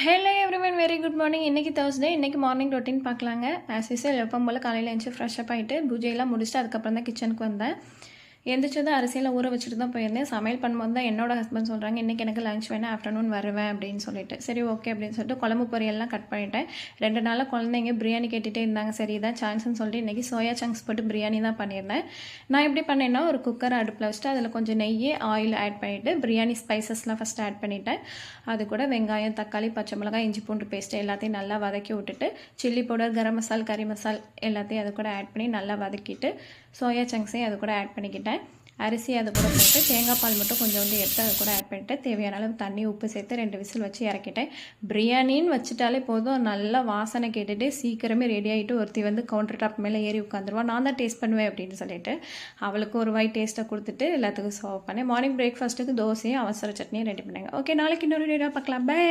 Hello everyone very good morning. இன்றைக்கி Thursday. இன்றைக்கி morning routine பார்க்கலாங்க. ஆஸ் யூஸ்வல் எப்பவும் போல் காலையில் எழுந்துச்சி ஃப்ரெஷ்அப் ஆகிட்டு பூஜையெல்லாம் முடிச்சுட்டு அதுக்கப்புறம் தான் கிச்சனுக்கு வந்தேன். எந்திரிச்சதும் அரிசியில் ஊற வச்சுட்டு தான் போயிருந்தேன். சமையல் பண்ணும்போது தான் என்னோட ஹஸ்பண்ட் சொல்கிறாங்க, இன்றைக்கி எனக்கு லஞ்ச் வேணும், ஆஃப்டர்நூன் வருவேன் அப்படின்னு சொல்லிட்டு. சரி ஓகே அப்படின்னு சொல்லிட்டு குழம்பு பொரியெல்லாம் கட் பண்ணிட்டேன். 2 நாளாக குழந்தைங்க பிரியாணி கேட்டுகிட்டே இருந்தாங்க. சரி இதான் சான்ஸ்ன்னு சொல்லிட்டு இன்றைக்கி சோயா சங்க்ஸ் போட்டு பிரியாணி தான் பண்ணியிருந்தேன். நான் எப்படி பண்ணேன்னா, ஒரு குக்கரை அடுப்பில் வச்சுட்டு அதில் கொஞ்சம் நெய் ஆயில் ஆட் பண்ணிவிட்டு பிரியாணி ஸ்பைசஸ்லாம் ஃபஸ்ட்டு ஆட் பண்ணிவிட்டேன். அது கூட வெங்காயம், தக்காளி, பச்சை மிளகாய், இஞ்சி பூண்டு பேஸ்ட்டு எல்லாத்தையும் நல்லா வதக்கி விட்டுட்டு சில்லி பவுடர், கரம் மசால், கறி மசால் எல்லாத்தையும் அது கூட ஆட் பண்ணி நல்லா வதக்கிட்டு சோயா சங்க்ஸையும் அது கூட ஆட் பண்ணிக்கிட்டேன். அரிசி அது கூட போட்டு தேங்காய் பால் மட்டும் கொஞ்சோண்டு எடுத்து அது கூட ஆட் பண்ணிவிட்டு தேவையான அளவு தண்ணி உப்பு சேர்த்து 2 விசில் வச்சு இறக்கிட்டேன். பிரியாணின்னு வச்சுட்டாலே போதும், நல்லா வாசனை கேட்டுட்டு சீக்கிரமே ரெடி ஆகிட்டு ஒருத்தி வந்து கவுண்டர் டாப் மேலே ஏறி உட்காந்துருவா. நான் தான் டேஸ்ட் பண்ணுவேன் அப்படின்னு சொல்லிட்டு அவளுக்கு ஒரு வாய் டேஸ்ட்டை கொடுத்துட்டு எல்லாத்துக்கும் சர்வ் பண்ணேன். மார்னிங் பிரேக்ஃபாஸ்ட்டுக்கு தோசையும் அவசர சட்னியும் ரெடி பண்ணேங்க. ஓகே, நாளைக்கு இன்னொரு வீடியோ பார்க்கலாம். பை.